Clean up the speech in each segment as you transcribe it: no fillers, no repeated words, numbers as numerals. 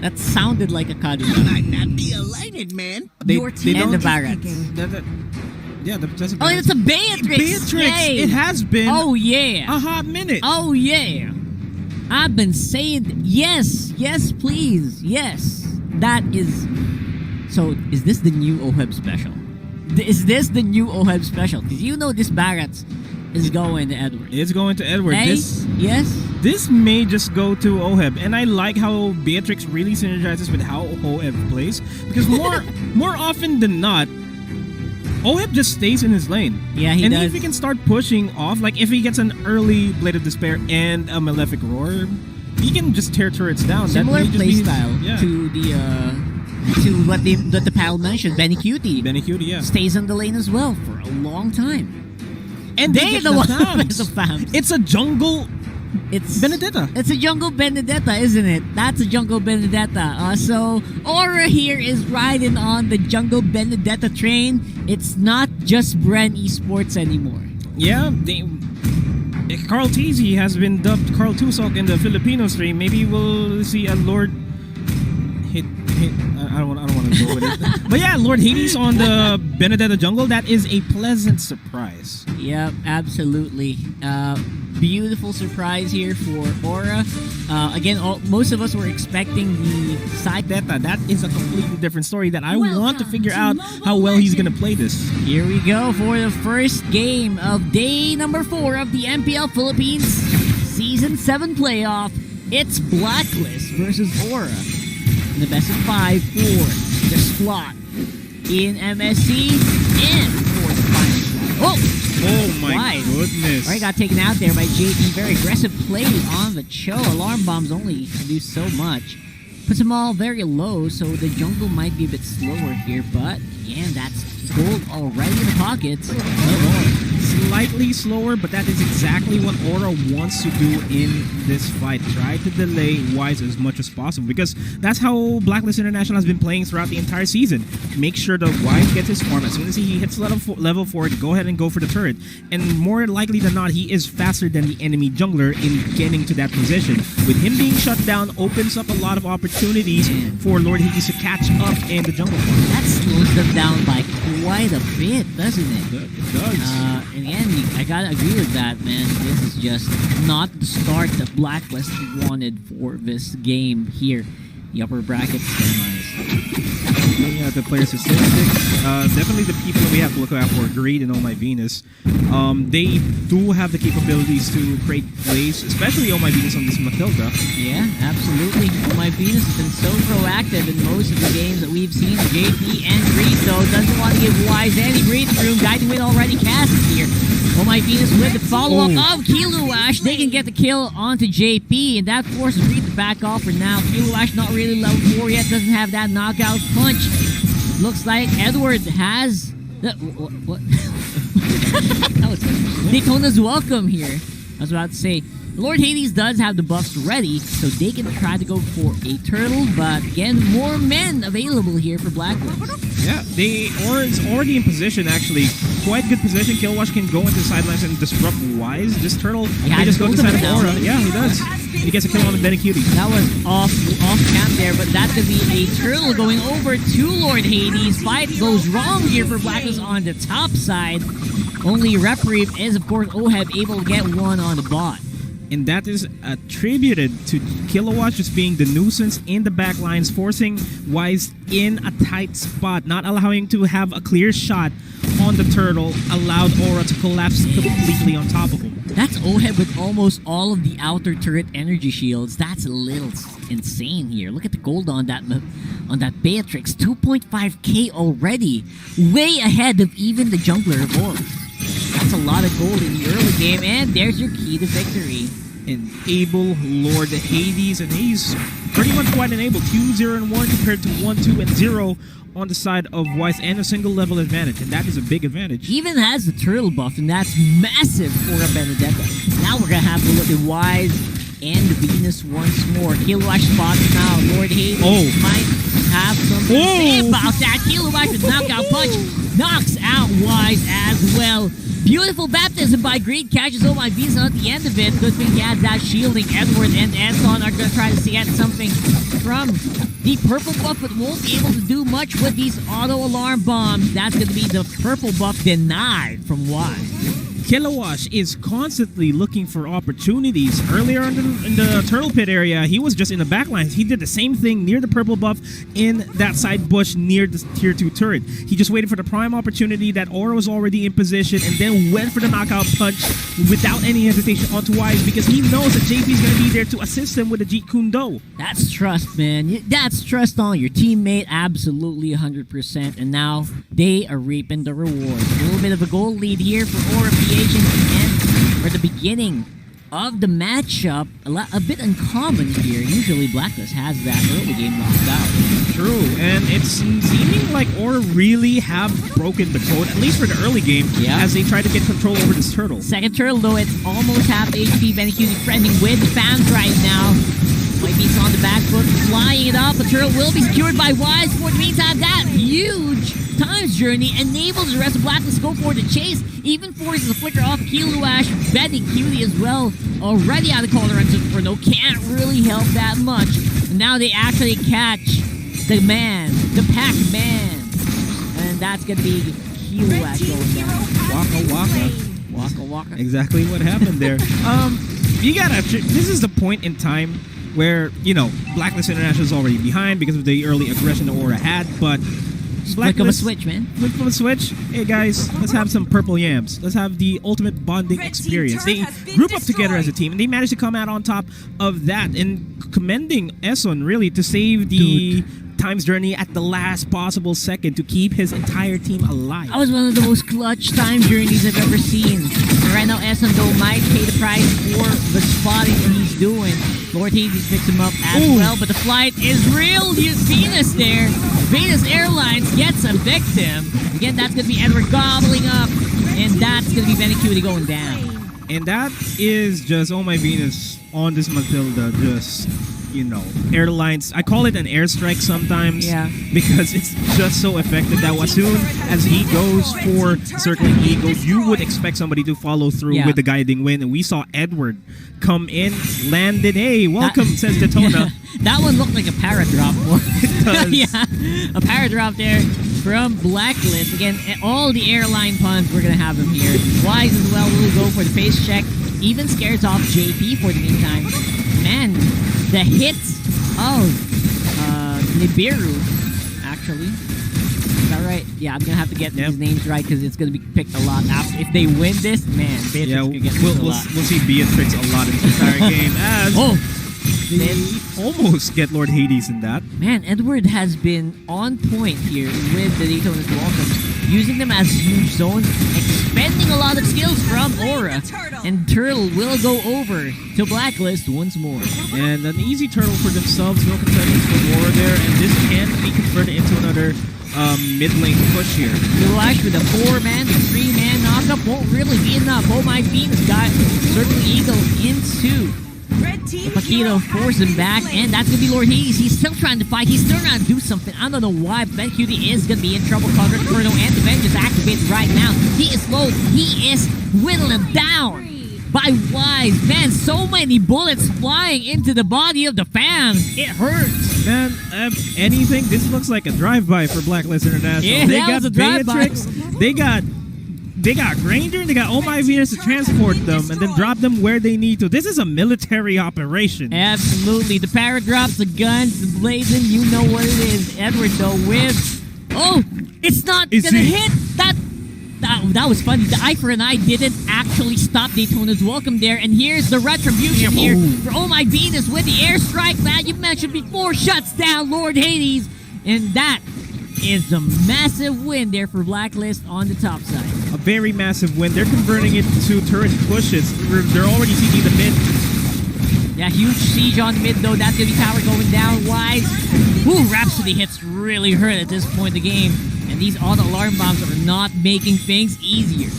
That sounded like a Kadu. Might not be alighted, man. Your team and the is Barretts. picking. Oh, That's a it's a Beatrix! Beatrix! Yay. It has been Oh, yeah. a hot minute. Oh, yeah. I've been saying yes, yes, please, yes. That is... So, is this the new OHEB special? Is this the new OHEB special? Because you know this Barretts is going to Edward. It's going to Edward. Hey? Yes? This may just go to OHEB, and I like how Beatrix really synergizes with how OHEB plays, because more often than not, OHEB just stays in his lane. Yeah, he and does. if he can start pushing off, like if he gets an early Blade of Despair and a Malefic Roar, he can just tear turrets down. Similar That may just be playstyle yeah. to what the panel mentioned. Benny Cutie. Benny Cutie, yeah. Stays in the lane as well for a long time. And They're get the one fams. with the fams. It's a jungle It's Benedetta. It's a jungle Benedetta, isn't it? That's a jungle Benedetta. So Aura here is riding on the jungle Benedetta train. It's not just BREN Esports anymore. Yeah, Carl Teasy has been dubbed Carl Tusok in the Filipino stream. Maybe we'll see a Lord hit. I don't want to go with it. But yeah, Lord Hades on the Benedetta jungle. That is a pleasant surprise. Yep, absolutely. Beautiful surprise here for Aura. Again, most of us were expecting the side. That is a completely different story that I want to figure out how well he's going to play this. Here we go for the first game of day number 4 of the MPL Philippines Season 7 playoff. It's Blacklist versus Aura. In the best of 5 for the slot in MSC and for the final slot. Oh my Wide. goodness. Alright, got taken out there by JP. Very aggressive play on the Cho. Alarm bombs only can do so much. Puts them all very low, so the jungle might be a bit slower here, but again, that's gold already in the pockets. Slightly slower, but that is exactly what Aura wants to do in this fight. Try to delay Wise as much as possible, because that's how Blacklist International has been playing throughout the entire season. Make sure that Wise gets his farm. As soon as he hits level 4, go ahead and go for the turret. And more likely than not, he is faster than the enemy jungler in getting to that position. With him being shut down, opens up a lot of opportunities for Lord Hades to catch up in the jungle farm. That slows them down by quite a bit, doesn't it? It does. And again, I gotta agree with that, man. This is just not the start that Blacklist wanted for this game here. The upper bracket semis. Yeah, the player statistics. Definitely the people that we have to look out for. Greed and Oh My Venus. They do have the capabilities to create plays, especially Oh My Venus on this Matilda. Yeah, absolutely. Oh My Venus has been so proactive in most of the games that we've seen. JP and Greed, though, doesn't want to give Wise any breathing room. Guiding Wind already cast here. Oh My Venus with the follow-up of Kiluash. They can get the kill onto JP, and that forces Greed to back off for now. Kiluash not really level 4 yet, doesn't have that knockout punch. Looks like Edward has the what? That was Daytona's welcome here. I was about to say, Lord Hades does have the buffs ready, so they can try to go for a turtle, but again, more men available here for Blacklist. Yeah, they are already in position, actually. Quite good position. Killwash can go into the sidelines and disrupt Wise. This turtle may just go to the side of Aura. Yeah, he does. He gets a kill on the Benny Cutie. That was off camp there, but that could be a turtle going over to Lord Hades. Fight goes wrong here for Blacklist on the top side. Only Reprieve is, of course, OHEB able to get one on the bot. And that is attributed to Kilowatt just being the nuisance in the back lines, forcing Wise in a tight spot, not allowing to have a clear shot on the turtle, allowed Aura to collapse completely on top of him. That's OHEB with almost all of the outer turret energy shields. That's a little insane here. Look at the gold on that Beatrix. 2.5k already. Way ahead of even the jungler of Aura. That's a lot of gold in the early game, and there's your key to victory. Enable Lord Hades, and he's pretty much quite enabled. 2-0-1 compared to 1-2-0 on the side of Wise, and a single level advantage, and that is a big advantage. Even has the turtle buff, and that's massive for a Benedetta. Now we're gonna have to look at Wise and Venus once more. Kilowatt spots now. Lord Hades might have something to say about that. Kilowatt with knockout punch knocks out Wise as well. Beautiful baptism by Greed, catches Oh My Venus at the end of it. Good thing he has that shielding. Edward and Anton are going to try to get something from the purple buff, but won't be able to do much with these auto alarm bombs. That's going to be the purple buff denied from Wise. Kilowatt is constantly looking for opportunities. Earlier in the turtle pit area, he was just in the backlines. He did the same thing near the purple buff in that side bush near the tier 2 turret. He just waited for the prime opportunity that Aura was already in position and then went for the knockout punch without any hesitation onto Wise because he knows that JP is going to be there to assist him with the Jeet Kune Do. That's trust, man. That's trust on your teammate, absolutely 100%. And now they are reaping the rewards. A little bit of a goal lead here for Aura PH. And for the beginning of the matchup, a bit uncommon here. Usually Blacklist has that early game locked out. True, and it's seeming like Aura really have broken the code, at least for the early game, as they try to get control over this turtle. Second turtle, though, it's almost half HP. BenQ friending with fans right now. Might be on the back foot, flying it up. The turtle will be secured by Wise. For the meantime, that huge times journey enables the rest of Blacklist to go for the chase. Even forces the flicker off Kilowatt, betting Cutie as well. Already out of tolerance for no, can't really help that much. And now they actually catch the man, the Pac-Man. And that's going to be Kilowatt going down. Waka waka. Waka waka. Exactly what happened there. You gotta, this is the point in time where, you know, Blacklist International is already behind because of the early aggression that Aura had, but flick of a switch, man. Flick of a switch. Hey guys, let's have some purple yams. Let's have the ultimate bonding experience. They group up together as a team, and they managed to come out on top of that. And commending Eson really to save the times journey at the last possible second to keep his entire team alive. That was one of the most clutch time journeys I've ever seen. And right now, Eson though might pay the price for the spotting that he's doing. Lord Hades picks him up as well, but the flight is real. Venus there. Venus Airlines gets a victim. Again, that's going to be Edward gobbling up, and that's going to be BenQ going down. And that is just, oh my Venus, on this Matilda, just, you know, airlines. I call it an airstrike sometimes because it's just so effective that as soon as he goes for circling eagle, you would expect somebody to follow through with the guiding wind. And we saw Edward come in, landed. Hey, welcome, says Daytona. That one looked like a paradrop. It does. A paradrop there from Blacklist. Again, all the airline puns, we're going to have them here. Wise as well will go for the face check. Even scares off JP for the meantime. Man, the hits of Nibiru, actually. Is that right? Yeah, I'm going to have to get these names right because it's going to be picked a lot after. If they win this, man, Beatrix could get we'll see Beatrix a lot in the entire game as they almost get Lord Hades in that. Man, Edward has been on point here with the Daytona's Welcome, using them as huge zones, expending a lot of skills from Aura, and Turtle will go over to Blacklist once more. And an easy turtle for themselves, no concessions for Aura there, and this can be converted into another mid-lane push here. Kilowatt with a 4-man to 3-man knockup won't really be enough. Oh my Venus got Circle Eagle into the Paquito, force him back, and that's going to be Lord Hades. He's still trying to fight. He's still trying to do something. I don't know why, but BenQ is going to be in trouble. Conquer Inferno and the Vengeance activated right now. He is slow. He is whittling down by Wise. Man, so many bullets flying into the body of the fans. It hurts. Man, if anything, this looks like a drive-by for Blacklist International. Yeah, they that got was a drive-by. Beatrix, they got Granger, they got Oh My Venus to transport them and then drop them where they need to. This is a military operation. Absolutely. The paradrops, the guns, the blazing, you know what it is. Edward, though, with... Oh, it's not going to hit. That was funny. The eye for an eye didn't actually stop Daytona's Welcome there. And here's the retribution here for Oh My Venus with the airstrike that you mentioned before. Shuts down Lord Hades. And that is a massive win there for Blacklist on the top side. A very massive win. They're converting it to turret pushes. They're already taking the mid. Yeah, huge siege on the mid, though. That's going to be tower going down. Wise. Ooh, Rhapsody hits really hurt at this point in the game. And these auto alarm bombs are not making things easier.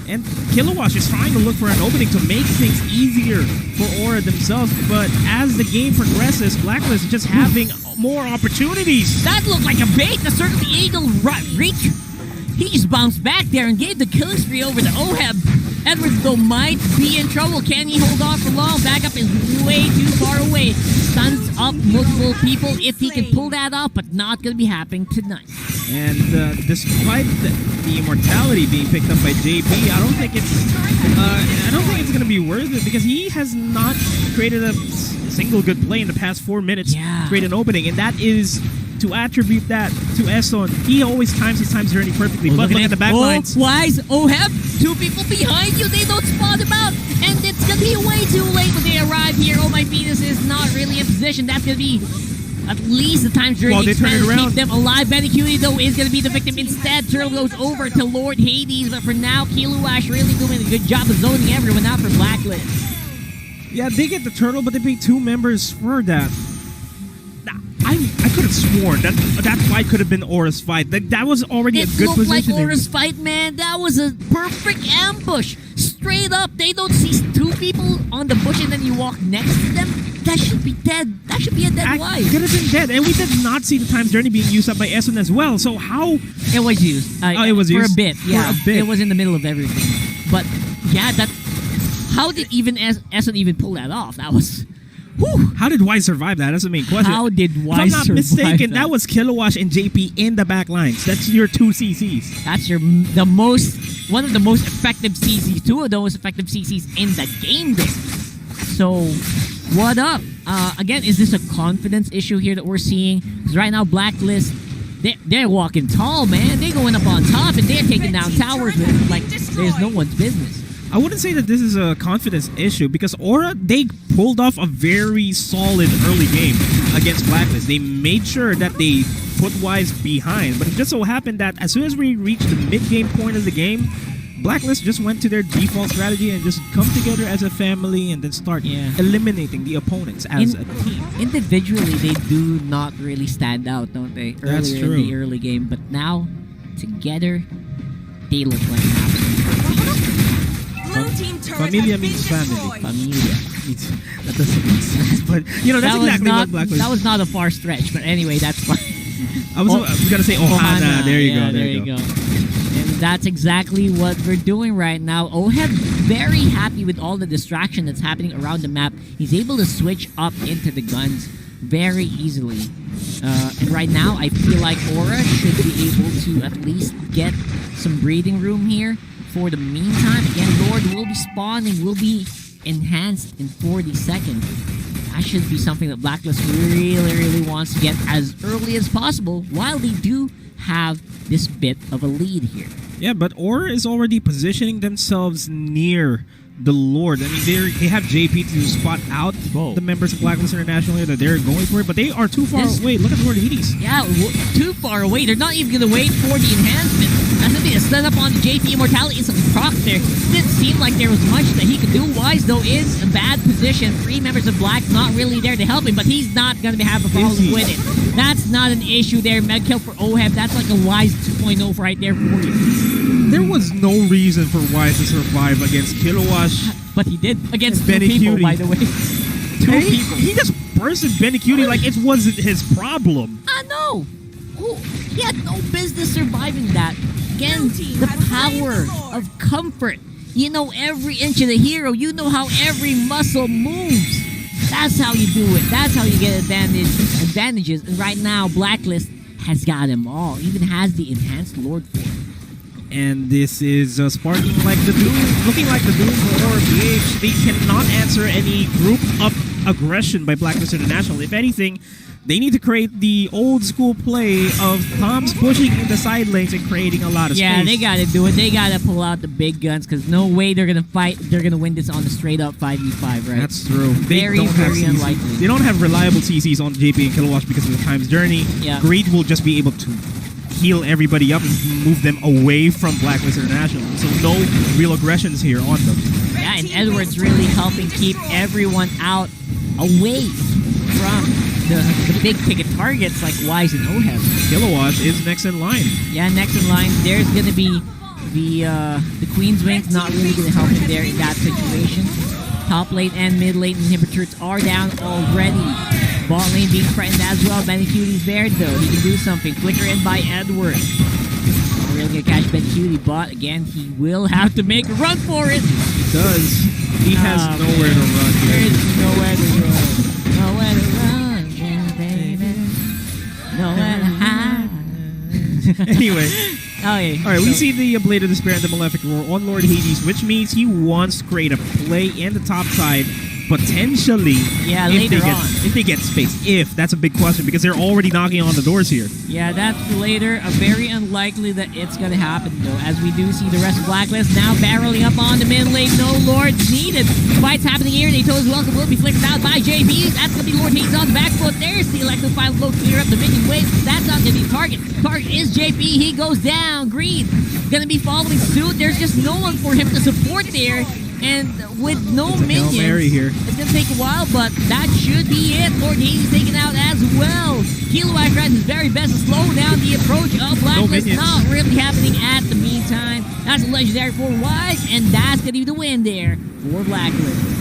And Kilowatt is trying to look for an opening to make things easier for Aura themselves. But as the game progresses, Blacklist is just having more opportunities. That looked like a bait. The Circle the Eagle reach. He just bounced back there and gave the killing spree over to Oheb. Edwards, though, might be in trouble. Can he hold on for long? Backup is way too far away. Stuns up multiple people if he can pull that off, but not going to be happening tonight. And despite the immortality being picked up by JP, I don't think it's going to be worth it because he has not created a single good play in the past 4 minutes to create an opening, and that is to attribute that to Esson. He always times his times journey perfectly. But look at the back lines. Wise, Oheb, 2 people behind you. They don't spot him out, and it's gonna be way too late when they arrive here. Oh my Venus is not really in position. That's gonna be at least the time journey they turn it to around. keep them alive. Benny Cutie, though, is gonna be the victim instead. Turtle goes over to Lord Hades, but for now, Kilowatt really doing a good job of zoning everyone out for Blacklist. Yeah, they get the turtle, but they pay 2 members for that. I could have sworn that fight could have been Aura's fight. That was already a good position. It looked like Aura's fight, man. That was a perfect ambush. Straight up, they don't see 2 people on the bush and then you walk next to them. That should be dead. That should be a dead Wise. Could have been dead. And we did not see the time journey being used up by Esson as well. So how... It was used. it was used? For a bit. Yeah, for a bit. It was in the middle of everything. But, yeah, that... How did even Esson even pull that off? That was... Whew. How did Wise survive that? That's the main question. How did Wise If I'm not survive mistaken, that was Kilowatt and JP in the back lines. That's your 2 CCs. That's one of the most effective CCs, 2 of the most effective CCs in the game there. So, what up? Again, is this a confidence issue here that we're seeing? Because right now, Blacklist, they're walking tall, man. They're going up on top and they're taking down towers like there's no one's business. I wouldn't say that this is a confidence issue because Aura, they pulled off a very solid early game against Blacklist. They made sure that they put Wise behind, but it just so happened that as soon as we reached the mid-game point of the game, Blacklist just went to their default strategy and just come together as a family and then start eliminating the opponents as a team. Individually, they do not really stand out, don't they? That's Earlier true. in the early game, but now, together, they look like happy. Familia means family. Familia. That doesn't make sense, but you know that's exactly what Blacklist. That was not a far stretch, but anyway, that's fine. I was gonna say Ohana. There you go. There you go. And that's exactly what we're doing right now. Oheb very happy with all the distraction that's happening around the map. He's able to switch up into the guns very easily. And right now, I feel like Aura should be able to at least get some breathing room here. For the meantime, again, Lord will be spawning, will be enhanced in 40 seconds. That should be something that Blacklist really wants to get as early as possible, while they do have this bit of a lead here. Yeah, but Aura is already positioning themselves near the Lord. I mean, they have JP to spot out the members of Blacklist International here that they're going for it, but they are too far away. Look at Lord Hades. Yeah, too far away. They're not even going to wait for the enhancement. That's something to stun up on the JP Immortality. Some proc there. Didn't seem like there was much that he could do. Wise, though, is a bad position. 3 members of Black not really there to help him, but he's not going to have a problem with it. That's not an issue there. Medkill for Oheb. That's like a Wise 2.0 right there for you. There was no reason for Wise to survive against Kilowatt. But he did against 2 Benny people, Cutie. by the way. 2 people. He just bursted Benny Cutie like it wasn't his problem. I know. He had no business surviving that. Again, the power of comfort. You know every inch of the hero. You know how every muscle moves. That's how you do it. That's how you get advantages. And right now, Blacklist has got them all. Even has the enhanced Lord form. And this is sparking like the Doom, looking like the Doom for MPL-PH. They cannot answer any group up aggression by Blacklist International. If anything, they need to create the old school play of Toms pushing in the side lanes and creating a lot of space. Yeah, they gotta do it. They gotta pull out the big guns because no way they're gonna fight. They're gonna win this on a straight up 5v5, right? That's true. Very unlikely. They don't have reliable CCs on JP and Kilowatt because of the time's journey. Yeah. Greed will just be able to heal everybody up and move them away from Blacklist International. So no real aggressions here on them. Yeah, and Edwards really helping keep everyone out away from the big ticket targets like Wise and Oheb. Kilowatt is next in line. Yeah, next in line, there's going to be The Queen's Wing's not really going to help him there in that situation. Top lane and mid lane inhibitors are down already. Bot lane being threatened as well. Benicuti's there though. He can do something. Flicker in by Edward. Not really going to catch Benicuti, but again, he will have to make a run for it. He does. He has nowhere to run here. There's nowhere to run. Nowhere to run, yeah, baby. Nowhere to hide. Anyway. Okay, Alright, we see the Blade of Despair and the Malefic Roar on Lord Hades, which means he wants to create a play in the top side, potentially, if they get space. If, that's a big question, because they're already knocking on the doors here. Yeah, that's later. Very unlikely that it's going to happen, though, as we do see the rest of Blacklist now barreling up on the mid lane. No Lords needed. Fights happening here. Nato's welcome will be flickered out by JB. That's going to be Lord Hades on the back foot. There's the electric final blow, clear up the minion wave. That's not going to be target. Target is JP. He goes down. Green going to be following suit. There's just no one for him to support there. And with no minions, here. it's going to take a while, but that should be it. Lord Hades taken out as well. Kilowag tries his very best to slow down the approach of Blacklist. Not really happening at the meantime. That's a legendary for Wise, and that's going to be the win there for Blacklist.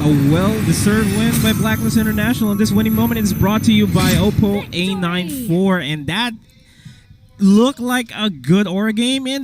A well-deserved win by Blacklist International, and this winning moment is brought to you by Oppo A94, and that looked like a good Aura game. And